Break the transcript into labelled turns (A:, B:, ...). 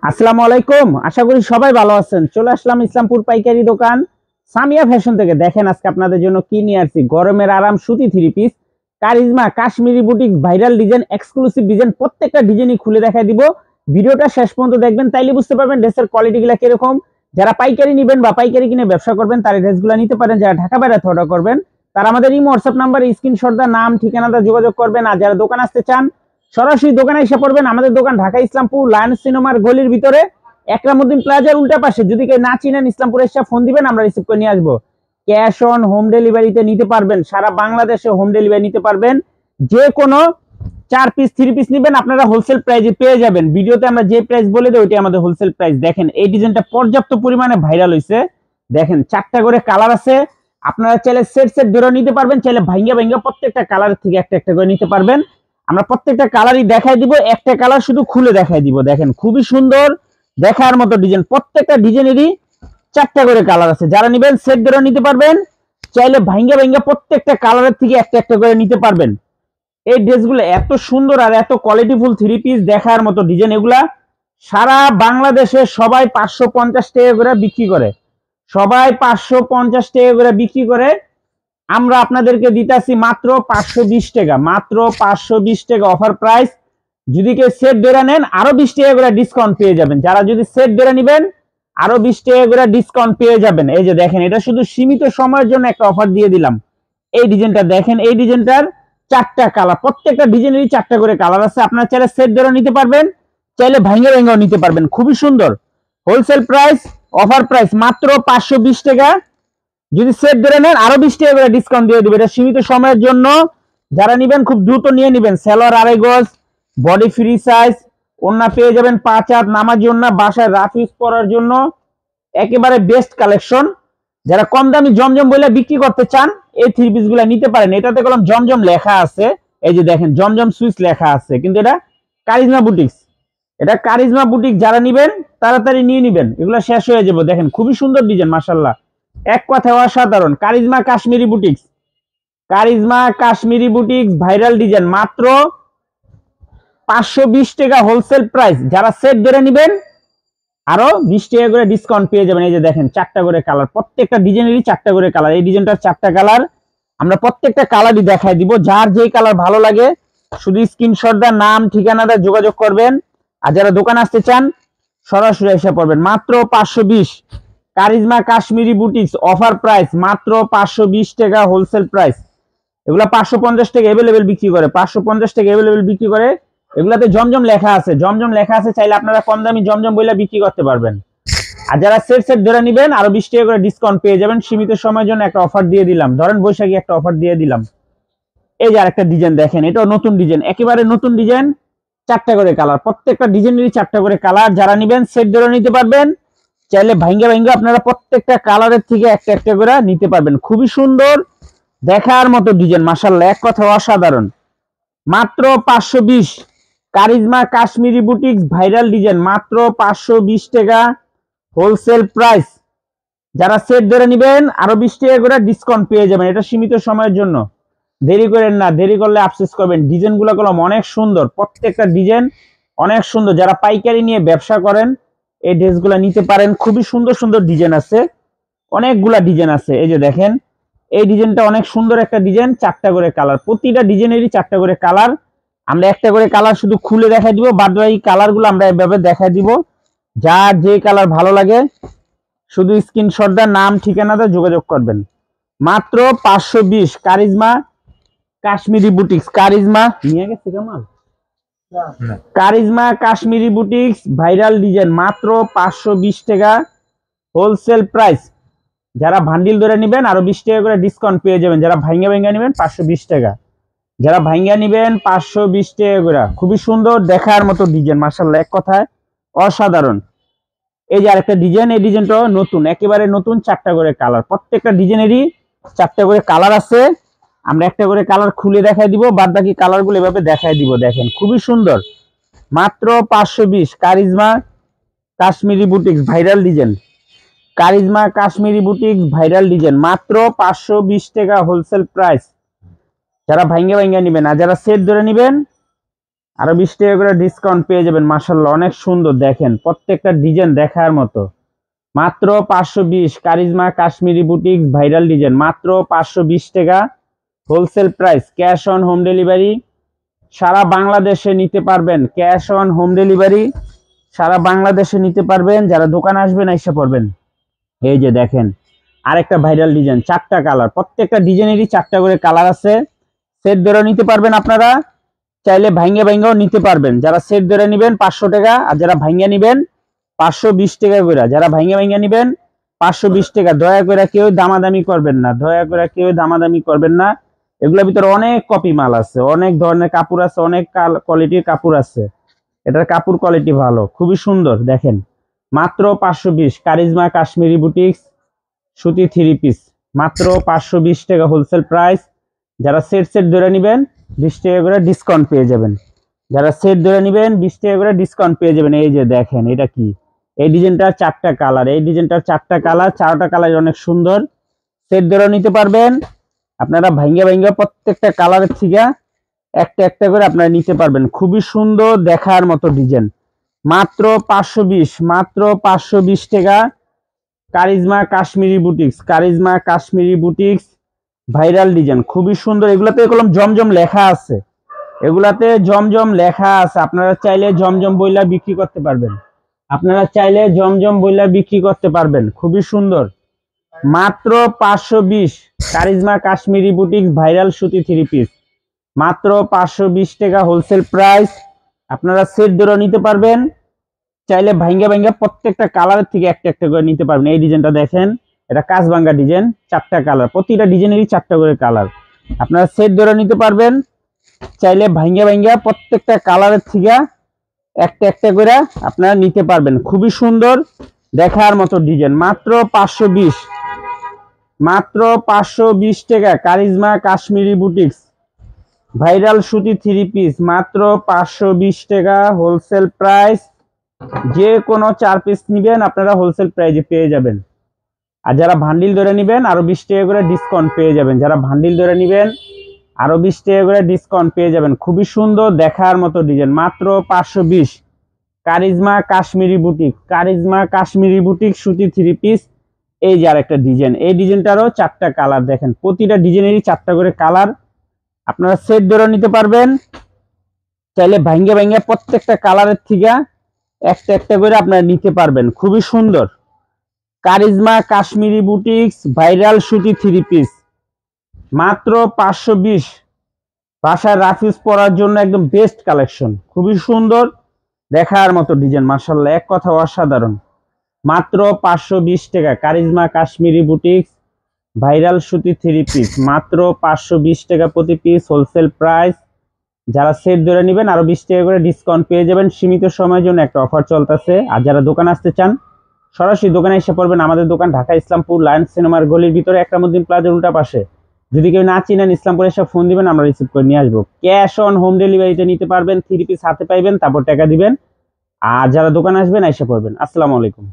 A: আসসালামু আলাইকুম। আশা করি সবাই ভালো আছেন। চলে আসলাম ইসলামপুর পাইকারি দোকান সামিয়া ফ্যাশন থেকে। দেখেন আজকে আপনাদের জন্য কি নিয়ে আসছি। গরমের আরাম সুতি three piece, charisma, Kashmiri boutique, viral design, exclusive design, প্রত্যেকটা ডিজাইনই খুলে দেখাই দিব। ভিডিওটা শেষ পর্যন্ত দেখবেন, তাইলে বুঝতে পারবেন ড্রেসের কোয়ালিটিগুলো কিরকম। যারা পাইকারি নেবেন বা পাইকারি কিনে ব্যবসা করবেন তারা ড্রেসগুলো নিতে পারেন। যারা ঢাকা বাইরে অর্ডার করবেন তারা আমাদের এই হোয়াটসঅ্যাপ নাম্বারে স্ক্রিনশট দা নাম ঠিকানাটা যোগাযোগ করবেন। আর যারা দোকান আসতে চান সরাসরি দোকানে এসে পড়বেন। আমাদের দোকান ঢাকা ইসলামপুর লায়ন্স সিনেমার গলির ভিতরে একরামউদ্দিন প্লাজার উল্টা পাশে। যদি কেউ না চিনেন ইসলামপুরে এসে ফোন দিবেন, আমরা রিসিভ করে নিয়ে আসবো। ক্যাশ অন হোম ডেলিভারিতে নিতে পারবেন, সারা বাংলাদেশে হোম ডেলিভারি নিতে পারবেন। যে কোনো 4 পিস 3 পিস নেবেন আপনারা হোলসেল প্রাইসে পেয়ে যাবেন। ভিডিওতে আমরা যে প্রাইস বলে দিই ওইটাই আমাদের হোলসেল প্রাইস। দেখেন এই ডিজাইনটা পর্যাপ্ত পরিমাণে ভাইরাল হয়েছে। দেখেন 4টা করে কালার আছে। আপনারা চাইলে সেট সেট ধরে নিতে পারবেন, চাইলে ভাঙ্গা ভাঙ্গা প্রত্যেকটা কালার থেকে একটা একটা করে নিতে পারবেন। আমরা প্রত্যেকটা কালারই দেখাই দিব, একটা কালার শুধু খুলে দেখাই দিব। দেখেন খুবই সুন্দর দেখার মতো ডিজাইন। প্রত্যেকটা ডিজাইনেরই 4টা করে কালার আছে। যারা নেবেন সেট ধরে নিতে পারবেন, চাইলে ভাঙ্গা ভাঙ্গা প্রত্যেকটা কালারের থেকে একটা একটা করে নিতে পারবেন। এই ড্রেসগুলো এত সুন্দর আর এত কোয়ালিটিফুল থ্রি পিস দেখার মতো ডিজাইন। এগুলা সারা বাংলাদেশে সবাই 550 টাকা করে বিক্রি করে, সবাই 550 টাকা করে বিক্রি করে। আমরা আপনাদেরকে দিতেছি মাত্র 520 টাকা, মাত্র 520 টাকা অফার প্রাইস। যদি কেউ সেট ধরে নেন আরো 20 টাকা করে ডিসকাউন্ট পেয়ে যাবেন। যারা যদি সেট ধরে নেবেন আরো 20 টাকা করে ডিসকাউন্ট পেয়ে যাবেন। এই যে দেখেন এটা শুধু সীমিত সময়ের জন্য একটা অফার দিয়ে দিলাম। এই ডিজাইনটা দেখেন, এই ডিজাইনটার 4টা কালার, প্রত্যেকটা ডিজাইনেরই 4টা করে কালার আছে। আপনারা চাইলে সেট ধরে নিতে পারবেন, চাইলে ভাঙে ভাঙেও নিতে পারবেন। খুবই সুন্দর হোলসেল প্রাইস, অফার প্রাইস মাত্র 520 টাকা। যদি সেট ধরে নেন আরো 20 টাকা করে ডিসকাউন্ট দিয়ে দিবে। এটা সীমিত সময়ের জন্য। যারা নেবেন খুব দ্রুত নিয়ে নেবেন। সেলর 2.5 গজ, বডি ফ্রি সাইজ, ওন্না পেয়ে যাবেন 5 হাত, নামাজি ওন্না, বাসায় রাফ ইউজ করার জন্য একেবারে বেস্ট কালেকশন। যারা কম দামি জমজম বলে বিক্রি করতে চান এই থ্রি পিস গুলা নিতে পারেন। এটাতে কলম জমজম লেখা আছে, এই যে দেখেন জমজম সুইচ লেখা আছে, কিন্তু এটা কারিজমা বুটিক্স। এটা কারিজমা বুটিক। যারা নিবেন তাড়াতাড়ি নিয়ে নিবেন, এগুলো শেষ হয়ে যাবে। দেখেন খুবই সুন্দর ডিজাইন, মাশাআল্লাহ, এক কথায় অসাধারণ। Charisma Kashmiri boutiques, charisma Kashmiri boutiques viral design মাত্র 520 টাকা হোলসেল প্রাইস। যারা সেট ধরে নেবেন আরো 20 টাকা করে ডিসকাউন্ট পেয়ে যাবেন। এই যে দেখেন 4টা করে কালার, প্রত্যেকটা ডিজাইনেরই 4টা করে কালার। এই ডিজাইনটার 4টা কালার, আমরা প্রত্যেকটা কালারই দেখাই দিব। যার যেই কালার ভালো লাগে শুধু স্ক্রিনশট দা নাম ঠিকানাটা যোগাযোগ করবেন। আর যারা দোকান আসতে চান সরাসরি এসে পড়বেন। মাত্র 520। Charisma Kashmiri boutiques offer price মাত্র 520 টাকা হোলসেল প্রাইস। এগুলা 550 টাকা अवेलेबल বিক্রি করে, 550 টাকা अवेलेबल বিক্রি করে। এগুলাতে জমজম লেখা আছে, জমজম লেখা আছে, চাইলে আপনারা কম দামি জমজম বইলা বিক্রি করতে পারবেন। আর যারা সেট সেট ধরে নেবেন আরো 20 টাকা করে ডিসকাউন্ট পেয়ে যাবেন। সীমিত সময়ের জন্য একটা অফার দিয়ে দিলাম, ধরেন বৈশাখী একটা অফার দিয়ে দিলাম। এই যে আরেকটা ডিজাইন দেখেন, এটাও নতুন ডিজাইন, একেবারে নতুন ডিজাইন। 4টা করে কালার, প্রত্যেকটা ডিজাইনেরই 4টা করে কালার। যারা নেবেন সেট ধরে নিতে পারবেন, চাইলে ভাঙ্গা ভাঙ্গা আপনারা প্রত্যেকটা কালারের থেকে একটা একটা করে নিতে পারবেন। খুবই সুন্দর দেখার মতো ডিজাইন, মাশাআল্লাহ, এক কথা অসাধারণ। মাত্র 520। Charisma Kashmiri boutiques viral design মাত্র 520 টাকা হোলসেল প্রাইস। যারা সেট ধরে নেবেন আরো 20 টাকা করে ডিসকাউন্ট পেয়ে যাবেন। এটা সীমিত সময়ের জন্য, দেরি করেন না, দেরি করলে আফসোস করবেন। ডিজাইনগুলো কলম অনেক সুন্দর, প্রত্যেকটা ডিজাইন অনেক সুন্দর। যারা পাইকারি নিয়ে ব্যবসা করেন এই ড্রেসগুলো নিতে পারেন। খুবই সুন্দর সুন্দর ডিজাইন আছে, অনেকগুলা ডিজাইন আছে। এই যে দেখেন এই ডিজাইনটা অনেক সুন্দর একটা ডিজাইন, 4টা করে কালার, প্রতিটা ডিজাইনেরই 4টা করে কালার। আমরা একটা করে কালার শুধু খুলে দেখাই দিব, বাদ বাকি কালারগুলো আমরা এভাবে দেখাই দিব। যার যে কালার ভালো লাগে শুধু স্ক্রিনশট দা নাম ঠিকানাটা যোগাযোগ করবেন। মাত্র 520। কারিজমা কাশ্মীরি বুটিক্স, কারিজমা নিয়ে গেছে Kamal, charisma Kashmiri boutiques viral design মাত্র 520 টাকা হোলসেল প্রাইস। যারা ভান্ডিল ধরে নেবেন আরো 20 টাকা করে ডিসকাউন্ট পেয়ে যাবেন। যারা ভাঙ্গা ভাঙ্গা নেবেন 520 টাকা, যারা ভাঙ্গা নেবেন 520 টাকা করে। খুবই সুন্দর দেখার মতো ডিজাইন, মাশাআল্লাহ, এক কথায় অসাধারণ। এই যে আরেকটা ডিজাইন, এই ডিজাইনটাও নতুন, একেবারে নতুন, 4টা করে কালার, প্রত্যেকটা ডিজাইনেরই 4টা করে কালার আছে। আমরা একটা করে কালার খুলে দেখাই দিব, বাদ বাকি কালারগুলো এভাবে দেখাই দিব। দেখেন খুবই সুন্দর, মাত্র 520। Charisma Kashmiri boutiques viral design, charisma Kashmiri boutiques viral design মাত্র 520 টাকা হোলসেল প্রাইস। যারা ভাঙ্গা ভাঙ্গা নেবেন আর যারা সেট ধরে নেবেন আরো 20 টাকা করে ডিসকাউন্ট পেয়ে যাবেন। মাশাআল্লাহ অনেক সুন্দর, দেখেন প্রত্যেকটা ডিজাইন দেখার মতো। মাত্র 520 charisma Kashmiri boutiques viral design, মাত্র 520 টাকা wholesale price. Cash on home delivery, সারা বাংলাদেশে নিতে পারবেন। ক্যাশ অন হোম ডেলিভারি সারা বাংলাদেশে নিতে পারবেন। যারা দোকান আসবেন এসে পড়বেন। এই যে দেখেন আরেকটা ভাইরাল ডিজাইন, 4টা কালার, প্রত্যেকটা ডিজাইনেরই 4টা করে কালার আছে। সেট ধরে নিতে পারবেন আপনারা, চাইলে ভাঙ্গে ভাঙ্গাও নিতে পারবেন। যারা সেট ধরে নেবেন 500 টাকা, আর যারা ভাঙ্গা নেবেন 520 টাকা করে। যারা ভাঙ্গে ভাঙ্গা নেবেন 520 টাকা। দয়া করে কেউ দামাদামি করবেন না, দয়া করে কেউ দামাদামি করবেন না। এগুলোর ভিতরে অনেক কপি মাল আছে, অনেক ধরনের কাপড় আছে, অনেক কোয়ালিটির কাপড় আছে। এটার কাপড় কোয়ালিটি ভালো, খুবই সুন্দর। দেখেন মাত্র 520 কারিজমা কাশ্মীরি বুটিক্স সুতি 3 পিস, মাত্র 520 টাকা হোলসেল প্রাইস। যারা সেট সেট ধরে নেবেন 20 টাকা করে ডিসকাউন্ট পেয়ে যাবেন। যারা সেট ধরে নেবেন 20 টাকা করে ডিসকাউন্ট পেয়ে যাবেন। এই যে দেখেন এটা কি, এই ডিজাইনটার 4টা কালার, এই ডিজাইনটার 4টা কালার, 4টা কালার অনেক সুন্দর। সেট ধরে নিতে পারবেন আপনারা, ভাঙ্গা ভাঙ্গা প্রত্যেকটা কালারের থেকে একটা একটা করে আপনারা নিতে পারবেন। খুবই সুন্দর দেখার মতো ডিজাইন, মাত্র 520, মাত্র 520 টাকা charisma Kashmiri boutiques, charisma Kashmiri boutiques viral design, খুবই সুন্দর। এগুলাতে এরকম জমজম লেখা আছে, এগুলাতে জমজম লেখা আছে। আপনারা চাইলে জমজম বইলা বিক্রি করতে পারবেন, আপনারা চাইলে জমজম বইলা বিক্রি করতে পারবেন। খুবই সুন্দর, মাত্র 520 কারিজমা কাশ্মীরি বুটিক্স ভাইরাল সুতি 3 পিস, মাত্র 520 টাকা হোলসেল প্রাইস। আপনারা সেট ধরে নিতে পারবেন, চাইলে ভাঙ্গা ভাঙ্গা প্রত্যেকটা কালারের থেকে একটা একটা করে নিতে পারবেন। এই ডিজাইনটা দেখেন, এটা কাঁচভাঙ্গা ডিজাইন, 4টা কালার, প্রতিটা ডিজাইনেরই 4টা করে কালার। আপনারা সেট ধরে নিতে পারবেন, চাইলে ভাঙ্গা ভাঙ্গা প্রত্যেকটা কালারের থেকে একটা একটা করে আপনারা নিতে পারবেন। খুবই সুন্দর দেখার মতো ডিজাইন, মাত্র 520, মাত্র 520 টাকা কারিজমা কাশ্মীরি বুটিক্স ভাইরাল সুতি 3 পিস, মাত্র 520 টাকা হোলসেল প্রাইস। যে কোনো 4 পিস নিবেন আপনারা হোলসেল প্রাইসে পেয়ে যাবেন। আর যারা ভান্ডিল ধরে নেবেন আরো 20 টাকা করে ডিসকাউন্ট পেয়ে যাবেন। যারা ভান্ডিল ধরে নেবেন আরো 20 টাকা করে ডিসকাউন্ট পেয়ে যাবেন। খুবই সুন্দর দেখার মতো ডিজাইন, মাত্র 520 charisma Kashmiri boutique, charisma Kashmiri boutique সুতি 3 পিস। এই যে আরেকটা ডিজাইন, এই ডিজাইনটারও 4টা কালার, দেখেন প্রতিটা ডিজাইনেরই 4টা করে কালার। আপনারা সেট ধরে নিতে পারবেন, চাইলে ভাঙ্গে ভাঙ্গে প্রত্যেকটা কালারের থেকে একটা একটা করে আপনারা নিতে পারবেন। খুবই সুন্দর কারিজমা কাশ্মীরি বুটিক্স ভাইরাল সুতি 3 পিস, মাত্র 520। বাসায় রাফিজ পরার জন্য একদম বেস্ট কালেকশন, খুবই সুন্দর দেখার মতো ডিজাইন, মাশাআল্লাহ এক কথা অসাধারণ। মাত্র 520 টাকা কারিজমা কাশ্মীরি বুটিক্স ভাইরাল সুতি 3 পিস, মাত্র 520 টাকা প্রতি পিস হোলসেল প্রাইস। যারা সেট ধরে নেবেন আরো 20 টাকা করে ডিসকাউন্ট পেয়ে যাবেন। সীমিত সময়ের জন্য একটা অফার চলতেছে। আর যারা দোকান আসতে চান সরাসরি দোকানে এসে পড়বেন। আমাদের দোকান ঢাকা ইসলামপুর লায়ন্স সিনেমার গলির ভিতরে একরামুদ্দিন প্লাজার উল্টা পাশে। যদি কেউ না চিনেন ইসলামপুর এসে ফোন দিবেন, আমরা রিসিভ করে নিয়ে আসবো। ক্যাশ অন হোম ডেলিভারিতে নিতে পারবেন, 3 পিস হাতে পাইবেন, তারপর টাকা দিবেন। আর যারা দোকান আসবেন এসে পড়বেন। আসসালামু আলাইকুম।